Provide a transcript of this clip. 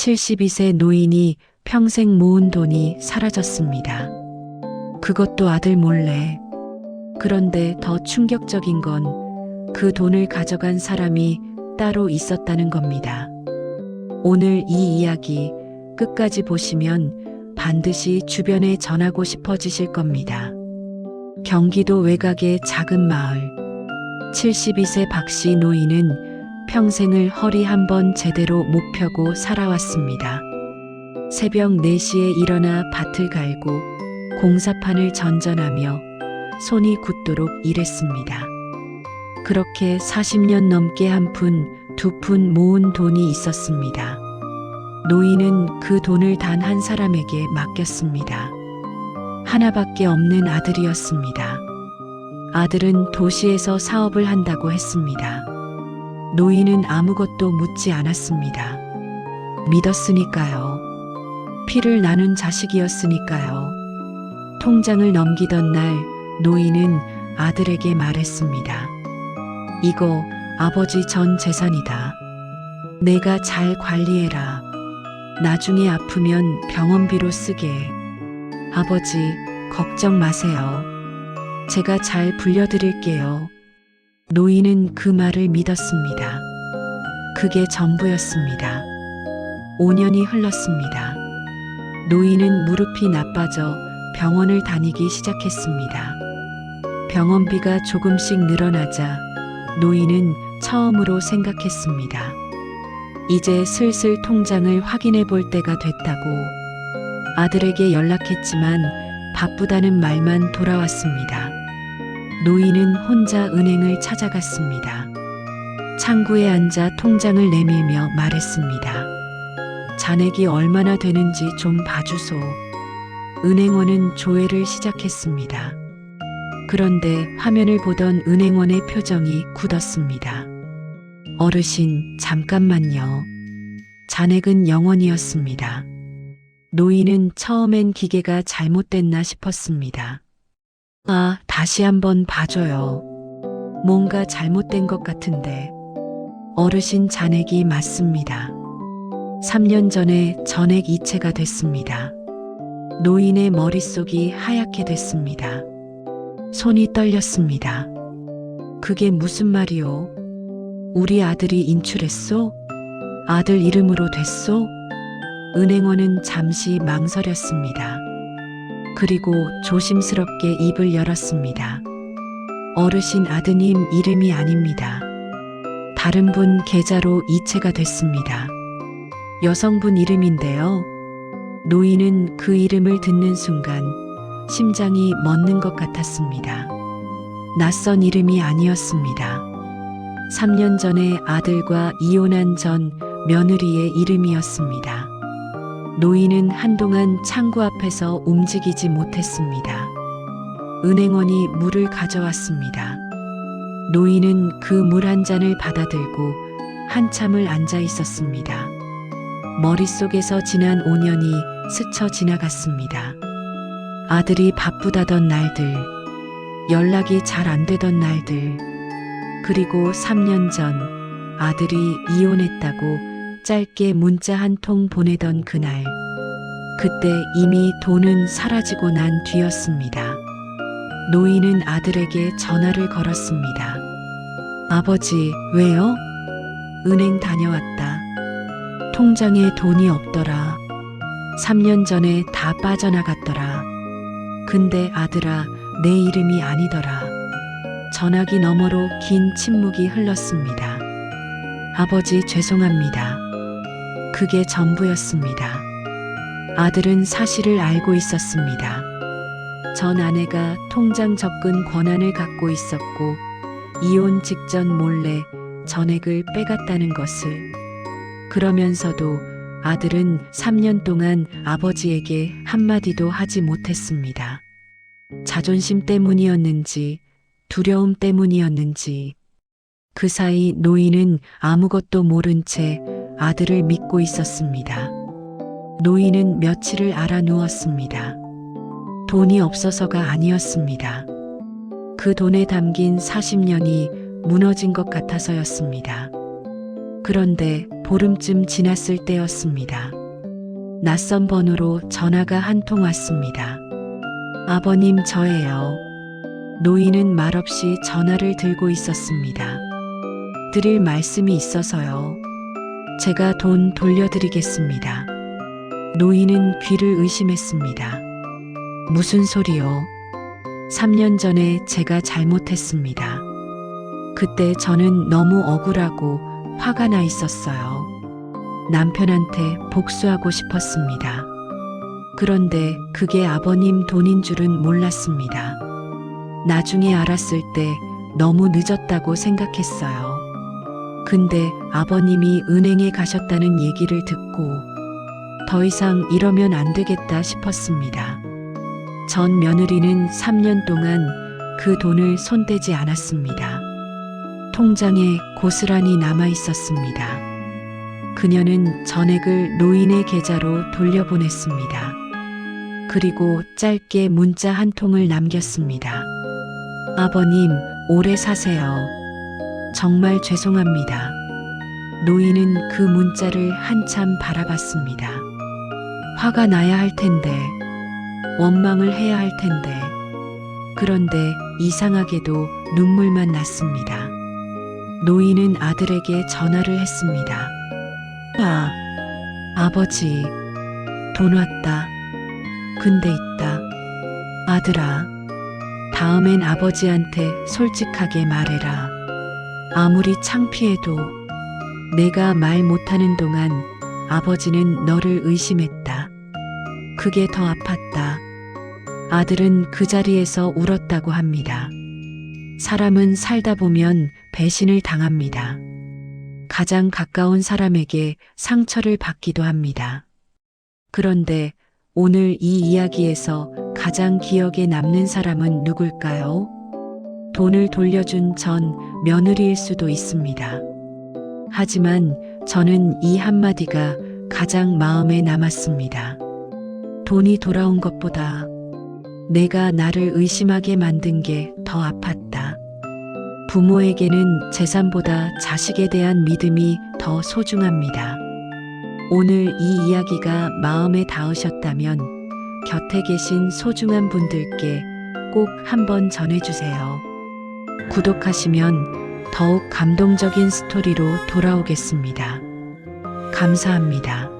72세 노인이 평생 모은 돈이 사라졌습니다. 그것도 아들 몰래. 그런데 더 충격적인 건 그 돈을 가져간 사람이 따로 있었다는 겁니다. 오늘 이 이야기 끝까지 보시면 반드시 주변에 전하고 싶어지실 겁니다. 경기도 외곽의 작은 마을. 72세 박씨 노인은 평생을 허리 한번 제대로 못 펴고 살아왔습니다. 새벽 4시에 일어나 밭을 갈고 공사판을 전전하며 손이 굳도록 일했습니다. 그렇게 40년 넘게 한 푼, 두 푼 모은 돈이 있었습니다. 노인은 그 돈을 단 한 사람에게 맡겼습니다. 하나밖에 없는 아들이었습니다. 아들은 도시에서 사업을 한다고 했습니다. 노인은 아무것도 묻지 않았습니다. 믿었으니까요. 피를 나눈 자식이었으니까요. 통장을 넘기던 날 노인은 아들에게 말했습니다. 이거 아버지 전 재산이다. 내가 잘 관리해라. 나중에 아프면 병원비로 쓰게. 아버지, 걱정 마세요. 제가 잘 불려드릴게요. 노인은 그 말을 믿었습니다. 그게 전부였습니다. 5년이 흘렀습니다. 노인은 무릎이 나빠져 병원을 다니기 시작했습니다. 병원비가 조금씩 늘어나자 노인은 처음으로 생각했습니다. 이제 슬슬 통장을 확인해 볼 때가 됐다고. 아들에게 연락했지만 바쁘다는 말만 돌아왔습니다. 노인은 혼자 은행을 찾아갔습니다. 창구에 앉아 통장을 내밀며 말했습니다. 잔액이 얼마나 되는지 좀 봐주소. 은행원은 조회를 시작했습니다. 그런데 화면을 보던 은행원의 표정이 굳었습니다. 어르신, 잠깐만요. 잔액은 0원이었습니다. 노인은 처음엔 기계가 잘못됐나 싶었습니다. 아, 다시 한번 봐줘요. 뭔가 잘못된 것 같은데. 어르신, 잔액이 맞습니다. 3년 전에 전액 이체가 됐습니다. 노인의 머릿속이 하얗게 됐습니다. 손이 떨렸습니다. 그게 무슨 말이오? 우리 아들이 인출했소? 아들 이름으로 됐소? 은행원은 잠시 망설였습니다. 그리고 조심스럽게 입을 열었습니다. 어르신, 아드님 이름이 아닙니다. 다른 분 계좌로 이체가 됐습니다. 여성분 이름인데요. 노인은 그 이름을 듣는 순간 심장이 멎는 것 같았습니다. 낯선 이름이 아니었습니다. 3년 전에 아들과 이혼한 전 며느리의 이름이었습니다. 노인은 한동안 창구 앞에서 움직이지 못했습니다. 은행원이 물을 가져왔습니다. 노인은 그 물 한 잔을 받아들고 한참을 앉아 있었습니다. 머릿속에서 지난 5년이 스쳐 지나갔습니다. 아들이 바쁘다던 날들, 연락이 잘 안 되던 날들, 그리고 3년 전 아들이 이혼했다고 짧게 문자 한 통 보내던 그날. 그때 이미 돈은 사라지고 난 뒤였습니다. 노인은 아들에게 전화를 걸었습니다. 아버지, 왜요? 은행 다녀왔다. 통장에 돈이 없더라. 3년 전에 다 빠져나갔더라. 근데 아들아, 내 이름이 아니더라. 전화기 너머로 긴 침묵이 흘렀습니다. 아버지, 죄송합니다. 그게 전부였습니다. 아들은 사실을 알고 있었습니다. 전 아내가 통장 접근 권한을 갖고 있었고 이혼 직전 몰래 전액을 빼갔다는 것을. 그러면서도 아들은 3년 동안 아버지에게 한마디도 하지 못했습니다. 자존심 때문이었는지 두려움 때문이었는지 그 사이 노인은 아무것도 모른 채 아들을 믿고 있었습니다. 노인은 며칠을 알아 누웠습니다. 돈이 없어서가 아니었습니다. 그 돈에 담긴 40년이 무너진 것 같아서였습니다. 그런데 보름쯤 지났을 때였습니다. 낯선 번호로 전화가 한 통 왔습니다. 아버님, 저예요. 노인은 말없이 전화를 들고 있었습니다. 드릴 말씀이 있어서요. 제가 돈 돌려드리겠습니다. 노인은 귀를 의심했습니다. 무슨 소리요? 3년 전에 제가 잘못했습니다. 그때 저는 너무 억울하고 화가 나 있었어요. 남편한테 복수하고 싶었습니다. 그런데 그게 아버님 돈인 줄은 몰랐습니다. 나중에 알았을 때 너무 늦었다고 생각했어요. 근데 아버님이 은행에 가셨다는 얘기를 듣고 더 이상 이러면 안 되겠다 싶었습니다. 전 며느리는 3년 동안 그 돈을 손대지 않았습니다. 통장에 고스란히 남아 있었습니다. 그녀는 전액을 노인의 계좌로 돌려보냈습니다. 그리고 짧게 문자 한 통을 남겼습니다. 아버님, 오래 사세요. 정말 죄송합니다. 노인은 그 문자를 한참 바라봤습니다. 화가 나야 할 텐데, 원망을 해야 할 텐데, 그런데 이상하게도 눈물만 났습니다. 노인은 아들에게 전화를 했습니다. 아버지, 돈 왔다. 근데 있다. 아들아, 다음엔 아버지한테 솔직하게 말해라. 아무리 창피해도 내가 말 못하는 동안 아버지는 너를 의심했다. 그게 더 아팠다. 아들은 그 자리에서 울었다고 합니다. 사람은 살다 보면 배신을 당합니다. 가장 가까운 사람에게 상처를 받기도 합니다. 그런데 오늘 이 이야기에서 가장 기억에 남는 사람은 누굴까요? 돈을 돌려준 전 며느리일 수도 있습니다. 하지만 저는 이 한마디가 가장 마음에 남았습니다. 돈이 돌아온 것보다 내가 나를 의심하게 만든 게 더 아팠다. 부모에게는 재산보다 자식에 대한 믿음이 더 소중합니다. 오늘 이 이야기가 마음에 닿으셨다면 곁에 계신 소중한 분들께 꼭 한번 전해주세요. 구독하시면 더욱 감동적인 스토리로 돌아오겠습니다. 감사합니다.